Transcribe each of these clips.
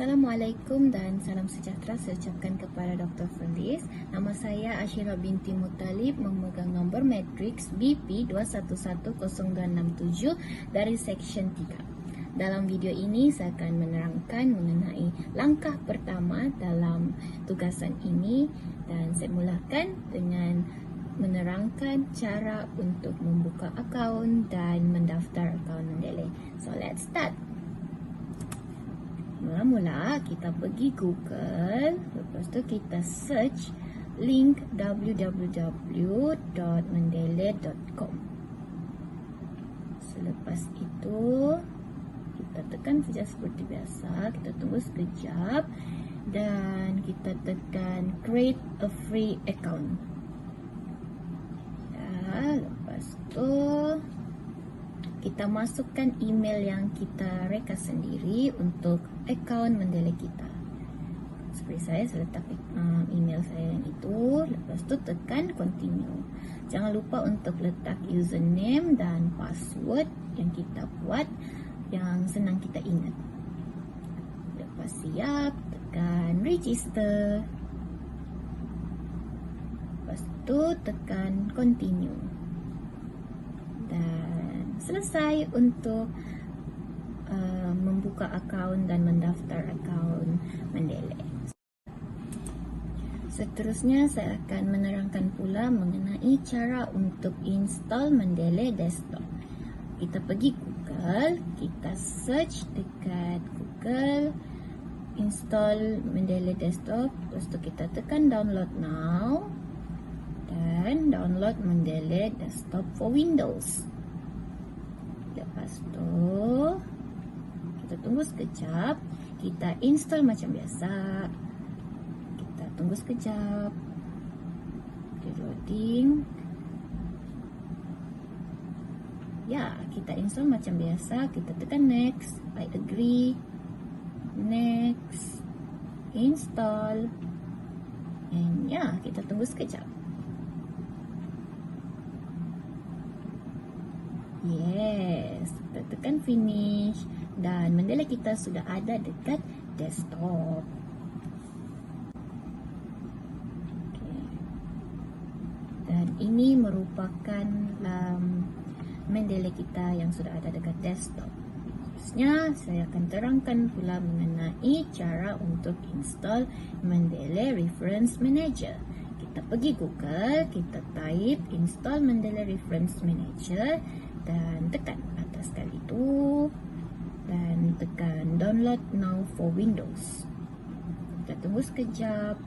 Assalamualaikum dan salam sejahtera saya ucapkan kepada Dr. Feliz. Nama saya Ashira binti Muttalib, memegang nombor matriks BP 211067 dari Seksyen 3. Dalam video ini saya akan menerangkan mengenai langkah pertama dalam tugasan ini dan saya mulakan dengan menerangkan cara untuk membuka akaun dan mendaftar akaun Mendeley. So let's start. Mula-mula kita pergi Google, lepas tu kita search link www.mendeley.com. Selepas itu kita tekan saja seperti biasa, kita tunggu sekejap dan kita tekan create a free account. Ya, lepas tu kita masukkan email yang kita reka sendiri untuk akaun Mendeley kita. Seperti saya letak email saya yang itu. Lepas tu tekan continue. Jangan lupa untuk letak username dan password yang kita buat, yang senang kita ingat. Lepas siap, tekan register. Lepas tu tekan continue. Dan selesai untuk membuka akaun dan mendaftar akaun Mendeley. Seterusnya saya akan menerangkan pula mengenai cara untuk install Mendeley Desktop. Kita pergi Google, kita search dekat Google install Mendeley Desktop, lepas tu kita tekan download now dan download Mendeley Desktop for Windows. Lepas tu kita tunggu sekejap, kita install macam biasa. Kita tunggu sekejap, loading. Ya, kita install macam biasa. Kita tekan next, I agree, next, install, and ya, kita tunggu sekejap. Yes, kita tekan finish dan Mendeley kita sudah ada dekat desktop. Okay. Dan ini merupakan Mendeley kita yang sudah ada dekat desktop. Seterusnya saya akan terangkan pula mengenai cara untuk install Mendeley Reference Manager. Kita pergi Google, kita type install Mendeley Reference Manager dan tekan atas sekali itu dan tekan download now for Windows. Kita tunggu sekejap.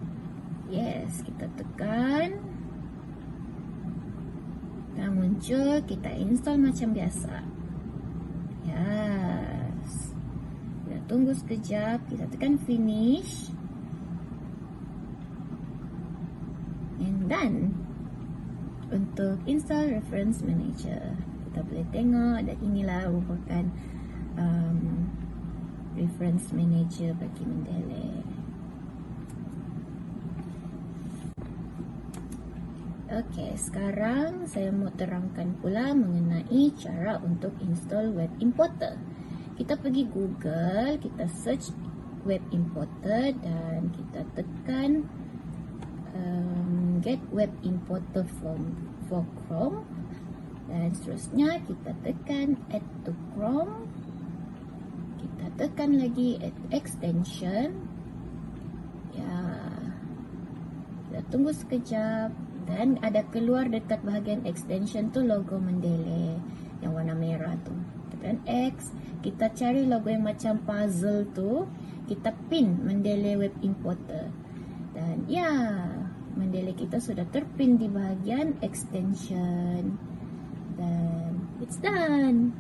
Yes, kita tekan dan muncul, kita install macam biasa. Yes, kita tunggu sekejap, kita tekan finish and done untuk install Reference Manager. Kita boleh tengok dan inilah merupakan reference manager bagi Mendeley. Okey, sekarang saya mau terangkan pula mengenai cara untuk install web importer. Kita pergi Google, kita search web importer dan kita tekan get web importer for Chrome. Dan seterusnya kita tekan add to Chrome. Kita tekan lagi add extension. Ya, kita tunggu sekejap dan ada keluar dekat bahagian extension tu logo Mendeley yang warna merah tu. Tekan X, kita cari logo yang macam puzzle tu, kita pin Mendeley web importer. Dan ya, Mendeley kita sudah terpin di bahagian extension. Dan it's done.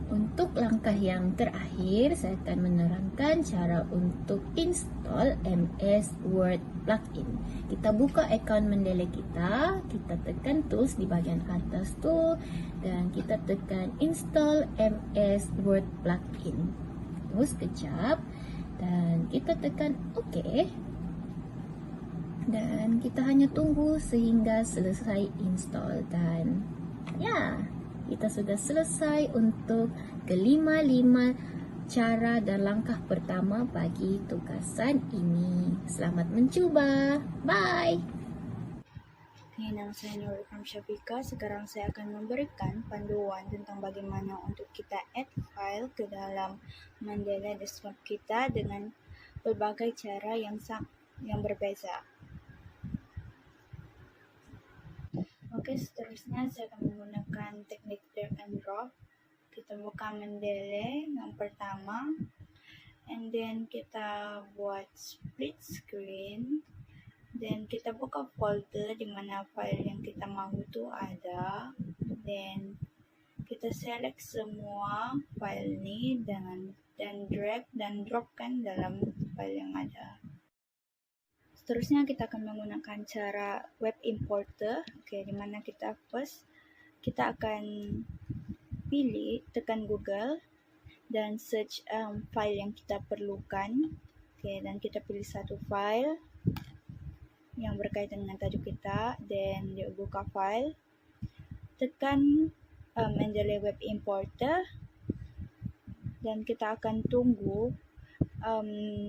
Untuk langkah yang terakhir, saya akan menerangkan cara untuk install MS Word plugin. Kita buka akaun Mendeley kita, kita tekan tools di bahagian atas tu dan kita tekan install MS Word plugin. Tunggu sekejap dan kita tekan OK. Dan kita hanya tunggu sehingga selesai install dan ya, kita sudah selesai untuk kelima-lima cara dan langkah pertama bagi tugasan ini. Selamat mencuba. Bye! Okay, nama saya Nur Ikram Syafika. Sekarang saya akan memberikan panduan tentang bagaimana untuk kita add file ke dalam Mendeley desktop kita dengan berbagai cara yang berbeza. Okey, seterusnya saya akan menggunakan teknik drag and drop. Kita buka Mendeley yang pertama, and then kita buat split screen, then kita buka folder di mana file yang kita mahu tu ada, then kita select semua file ni dan drag dan dropkan dalam file yang ada. Seterusnya kita akan menggunakan cara web importer, di mana kita akan pilih, tekan Google dan search file yang kita perlukan, dan kita pilih satu file yang berkaitan dengan tajuk kita, dan buka file, tekan Mendeley web importer, dan kita akan tunggu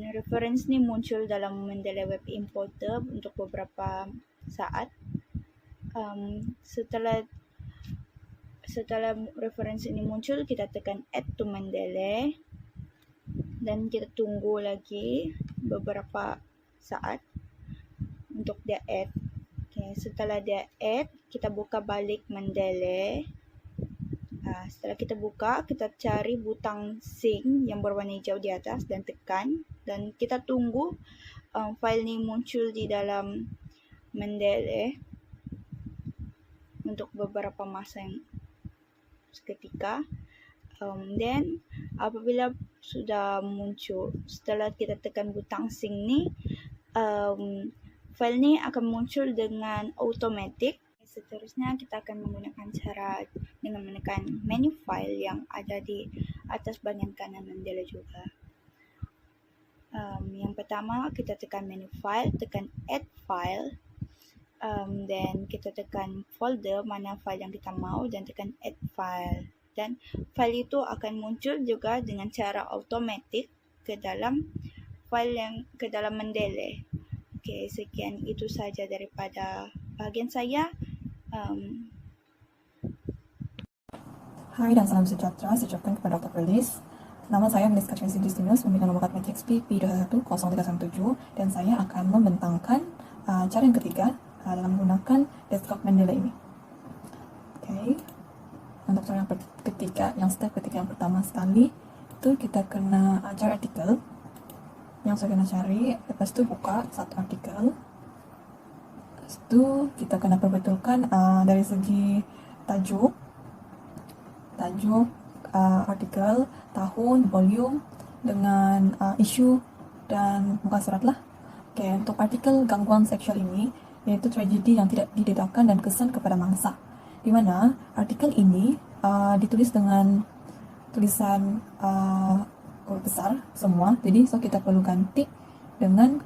reference ni muncul dalam Mendeley web importer untuk beberapa saat. Setelah reference ini muncul, kita tekan add to Mendeley dan kita tunggu lagi beberapa saat untuk dia add. Setelah dia add, kita buka balik Mendeley. Setelah kita buka, kita cari butang sync yang berwarna hijau di atas dan tekan, dan kita tunggu file ni muncul di dalam Mendeley untuk beberapa masa yang seketika. Then apabila sudah muncul, setelah kita tekan butang sync ni, file ni akan muncul dengan automatic. Seterusnya kita akan menggunakan cara dengan menekan menu file yang ada di atas bahagian kanan Mendeley juga. Yang pertama, kita tekan menu file, tekan add file, then kita tekan folder mana file yang kita mahu dan tekan add file, dan file itu akan muncul juga dengan cara automatic ke dalam Mendeley. Okey, sekian itu saja daripada bahagian saya. Hai dan salam sejahtera, saya ucapkan kepada Dr. Perlis. Nama saya Melis Katrina Justinus, pembina nomor Kat XP P210317, dan saya akan membentangkan cara yang ketiga dalam menggunakan desktop Mendeley ini. Okey, untuk cara yang ketiga, step ketiga yang pertama sekali, itu kita kena cari artikel yang saya kena cari, lepas tu buka satu artikel. Lepas tu kita kena perbetulkan dari segi tajuk, artikel, tahun, volume dengan isu dan muka surat lah. Okay, untuk artikel gangguan seksual ini, iaitu tragedi yang tidak didedahkan dan kesan kepada mangsa, di mana artikel ini ditulis dengan tulisan huruf besar semua. Jadi kita perlu ganti dengan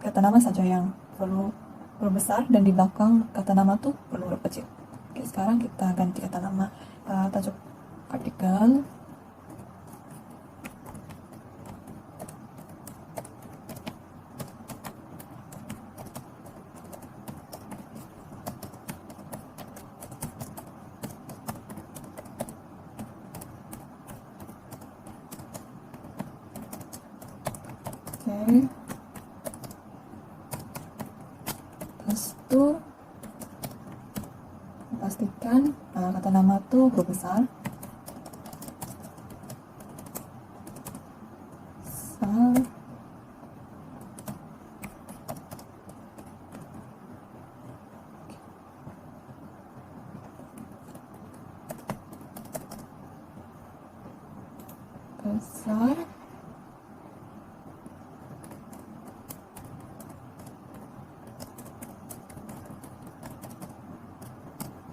kata nama saja yang perlu huruf besar, dan di belakang kata nama tu perlu huruf kecil. Oke, sekarang kita ganti kata nama tajuk artikel. Oke. Lepas itu pastikan kata nama tuh huruf besar. Besar.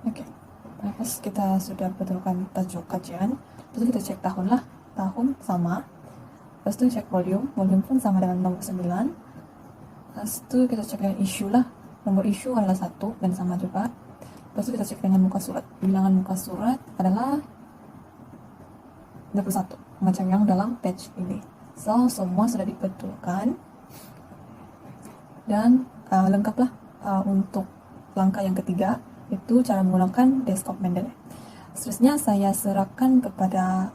Oke, pas kita sudah betulkan tajuk kajian, terus kita cek tahun lah, tahun sama. Lepas itu cek volume pun sama dengan nomor 9. Lepas itu kita cek yang isu lah, nomor isu adalah 1 dan sama juga. Lepas itu kita cek dengan muka surat. Bilangan muka surat adalah 21 macam yang dalam page ini. So, semua sudah dibetulkan dan lengkaplah untuk langkah yang ketiga, itu cara menggunakan desktop Mendeley. Seterusnya saya serahkan kepada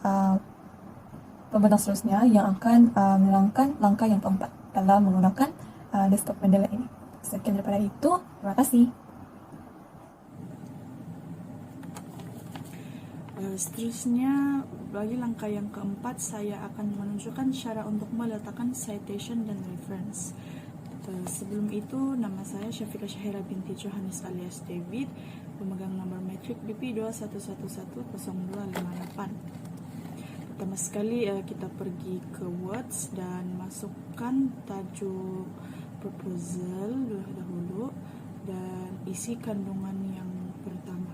pembentang seterusnya yang akan melangkah langkah yang keempat dalam menggunakan desktop Mendeley ini. Sekian daripada itu, terima kasih. Seterusnya, bagi langkah yang keempat, saya akan menunjukkan cara untuk meletakkan citation dan reference. Sebelum itu, nama saya Syafiqah Syahira binti Johannes alias David, pemegang nomor metrik BP 21110258. Pertama sekali, kita pergi ke Words dan masukkan tajuk proposal dahulu dan isi kandungan yang pertama.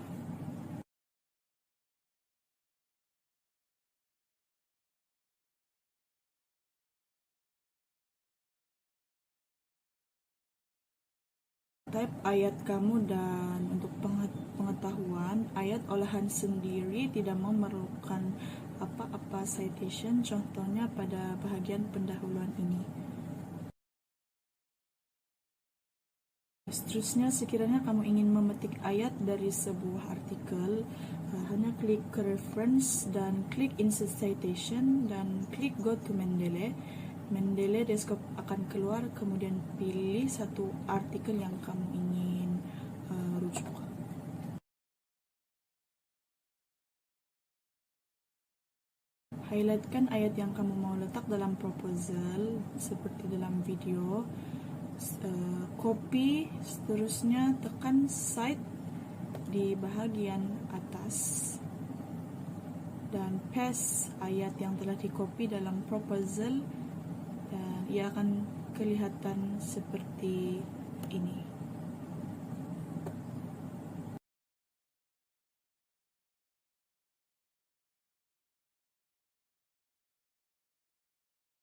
Type ayat kamu, dan untuk pengetahuan, ayat olahan sendiri tidak memerlukan apa-apa citation, contohnya pada bahagian pendahuluan ini. Seterusnya, sekiranya kamu ingin memetik ayat dari sebuah artikel, hanya klik ke reference dan klik insert citation dan klik go to Mendeley. Mendeley desktop akan keluar, kemudian pilih satu artikel yang kamu ingin rujuk. Highlightkan ayat yang kamu mau letak dalam proposal seperti dalam video. Copy, seterusnya tekan cite di bahagian atas dan paste ayat yang telah di-copy dalam proposal. Dan ia akan kelihatan seperti ini.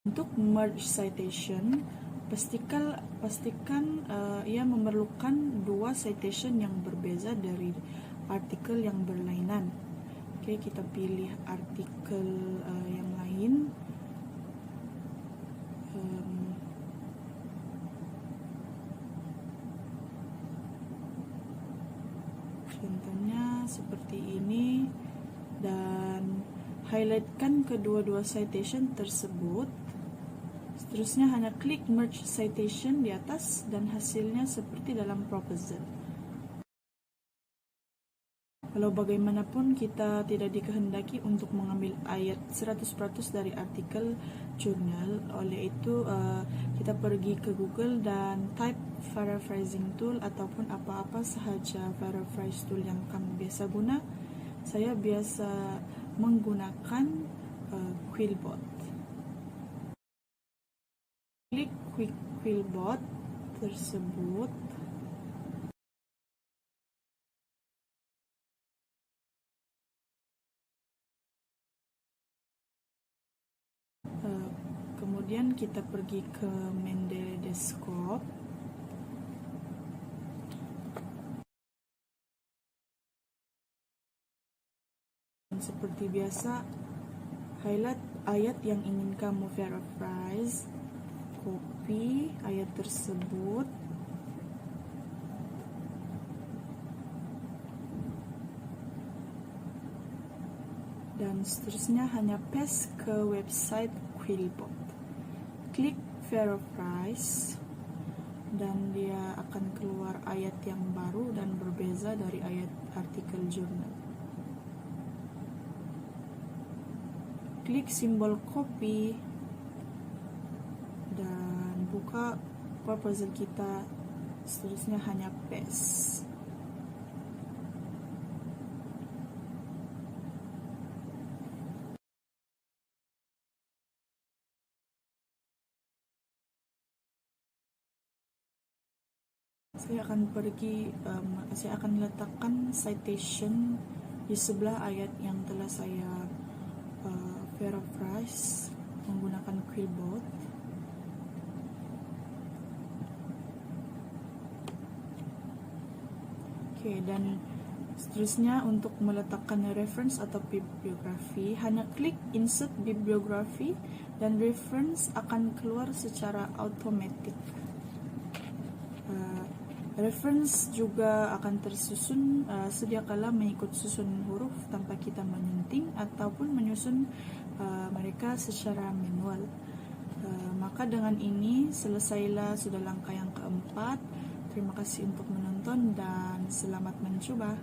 Untuk merge citation, pastikan ia memerlukan dua citation yang berbeza dari artikel yang berlainan. Oke, kita pilih artikel yang lain. Contohnya seperti ini, dan highlightkan kedua-dua citation tersebut. Seterusnya hanya klik merge citation di atas dan hasilnya seperti dalam proposal. Walau bagaimanapun, kita tidak dikehendaki untuk mengambil ayat 100% dari artikel jurnal. Oleh itu, kita pergi ke Google dan type paraphrasing tool ataupun apa-apa sahaja paraphrase tool yang kamu biasa guna. Saya biasa menggunakan Quillbot. Klik Quillbot tersebut. Kemudian kita pergi ke Mendeley Desktop. Seperti biasa, highlight ayat yang ingin kamu paraphrase, copy ayat tersebut, dan seterusnya hanya paste ke website Quillbot. Klik paraphrase dan dia akan keluar ayat yang baru dan berbeza dari ayat artikel jurnal. Klik simbol copy dan buka proposal kita, seterusnya hanya paste. Saya akan letakkan citation di sebelah ayat yang telah saya paraphrase menggunakan Quillbot. Oke, dan Seterusnya, untuk meletakkan reference atau bibliografi, hanya klik insert bibliografi dan reference akan keluar secara automatik. Reference juga akan tersusun sedia kala mengikut susun huruf tanpa kita menyunting ataupun menyusun mereka secara manual. Maka dengan ini selesailah sudah langkah yang keempat. Terima kasih untuk menonton dan selamat mencoba.